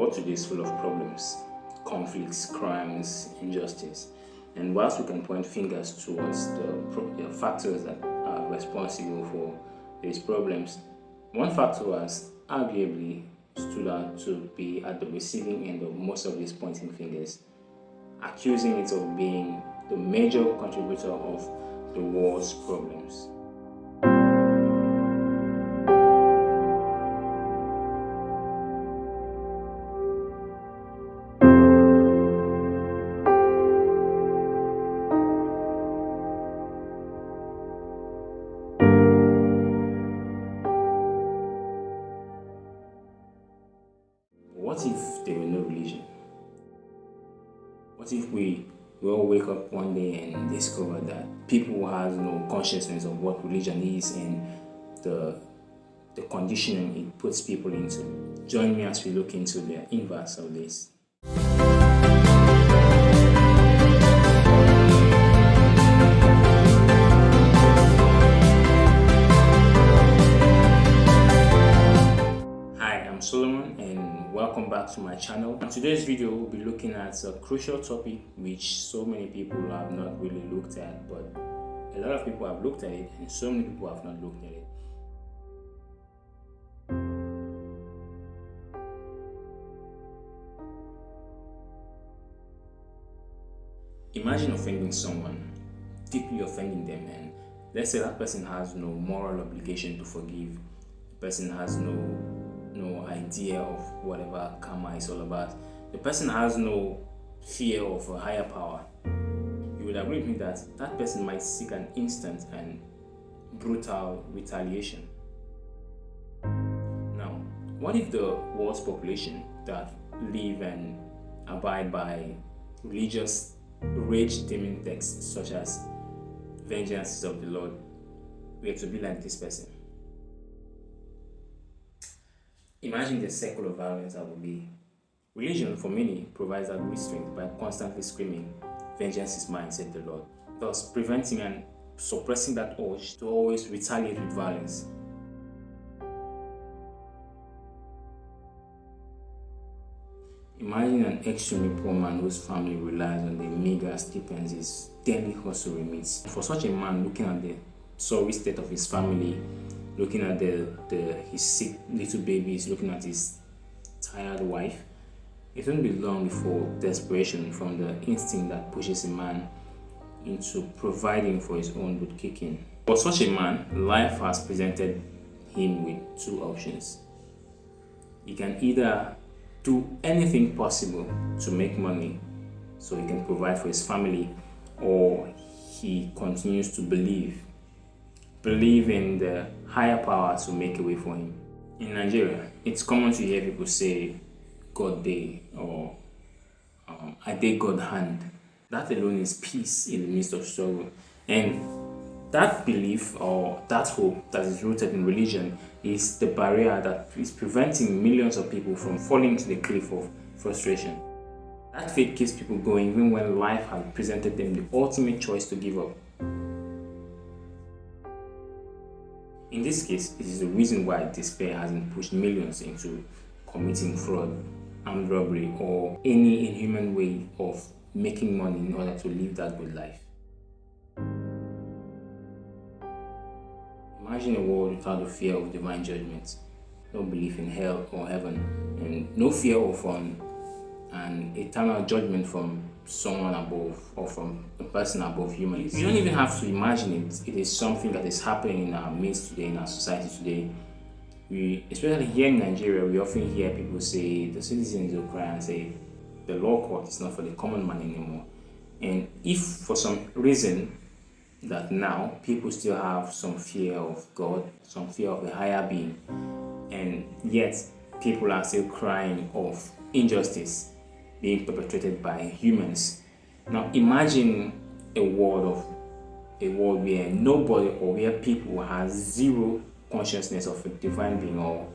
world today is full of problems, conflicts, crimes, injustice. And whilst we can point fingers towards the factors that are responsible for these problems, one factor has arguably stood out to be at the receiving end of most of these pointing fingers, accusing it of being the major contributor of the world's problems. What if there were no religion? What if we all wake up one day and discover that people have no consciousness of what religion is and the conditioning it puts people into? Join me as we look into the inverse of this. Hi, I'm Solomon and welcome back to my channel. In today's video, we'll be looking at a crucial topic which so many people have not really looked at, but a lot of people have looked at it and so many people have not looked at it. Imagine offending someone, deeply offending them, and let's say that person has no moral obligation to forgive. The person has no idea of whatever karma is all about. The person has no fear of a higher power. You would agree with me that that person might seek an instant and brutal retaliation. Now, what if the world's population that live and abide by religious rage-dimming texts such as "Vengeance is of the Lord" were to be like this person? Imagine the circle of violence that would be. Religion, for many, provides that restraint by constantly screaming, "Vengeance is mine," said the Lord, thus preventing and suppressing that urge to always retaliate with violence. Imagine an extremely poor man whose family relies on the meager stipends his daily hustle remits. For such a man, looking at the sorry state of his family, looking at his sick little babies, looking at his tired wife, it won't be long before desperation from the instinct that pushes a man into providing for his own would kick in. For such a man, life has presented him with two options. He can either do anything possible to make money so he can provide for his family, or he continues to believe in the higher power to make a way for him. In Nigeria, it's common to hear people say "God day" or "I dey God hand." That alone is peace in the midst of struggle. And that belief or that hope that is rooted in religion is the barrier that is preventing millions of people from falling to the cliff of frustration. That faith keeps people going even when life has presented them the ultimate choice to give up. In this case, it is the reason why despair hasn't pushed millions into committing fraud, armed robbery, or any inhuman way of making money in order to live that good life. Imagine a world without the fear of divine judgment, no belief in hell or heaven, and no fear of an eternal judgment from someone above or from a person above humans. You don't even have to imagine it. It is something that is happening in our midst today, in our society today. Especially here in Nigeria, we often hear people say the citizens will cry and say the law court is not for the common man anymore. And if for some reason that now people still have some fear of God, some fear of a higher being, and yet people are still crying of injustice being perpetrated by humans. Now imagine a world where nobody, or where people has zero consciousness of a divine being or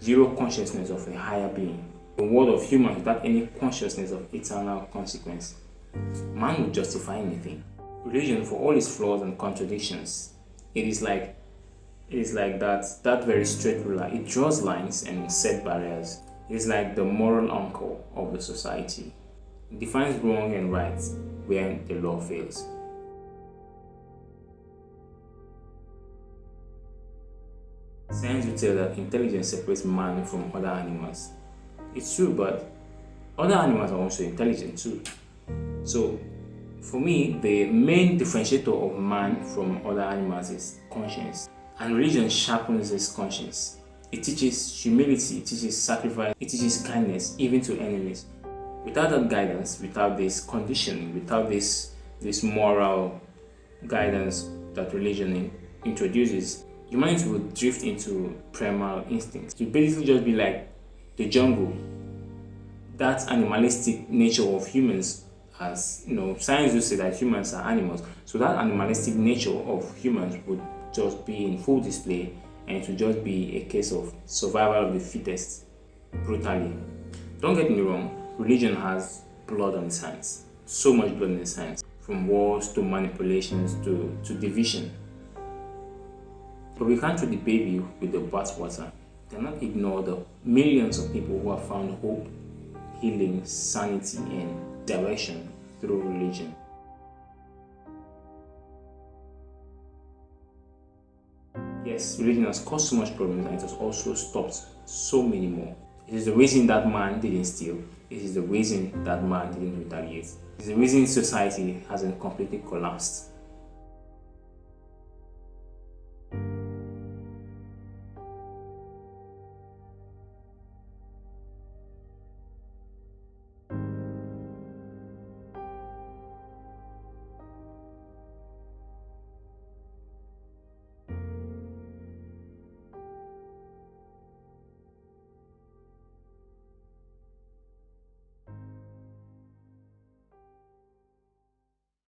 zero consciousness of a higher being. A world of humans without any consciousness of eternal consequence. Man would justify anything. Religion, for all its flaws and contradictions, it is like that very straight ruler. It draws lines and set barriers. It's like the moral anchor of the society. It defines wrong and right when the law fails. Science will tell that intelligence separates man from other animals. It's true, but other animals are also intelligent too. So, for me, the main differentiator of man from other animals is conscience. And religion sharpens this conscience. It teaches humility, it teaches sacrifice, it teaches kindness, even to enemies. Without that guidance, without this conditioning, without this moral guidance that religion introduces, humanity will drift into primal instincts. To basically just be like the jungle. That animalistic nature of humans, as science will say that humans are animals. So that animalistic nature of humans would just be in full display, and it would just be a case of survival of the fittest, brutally. Don't get me wrong, religion has blood on its hands. So much blood on its hands. From wars to manipulations to division. But we can't throw the baby with the bathwater. Cannot ignore the millions of people who have found hope, healing, sanity, and direction through religion. Yes, religion has caused so much problems, and it has also stopped so many more. It is the reason that man didn't steal. It is the reason that man didn't retaliate. It is the reason society hasn't completely collapsed.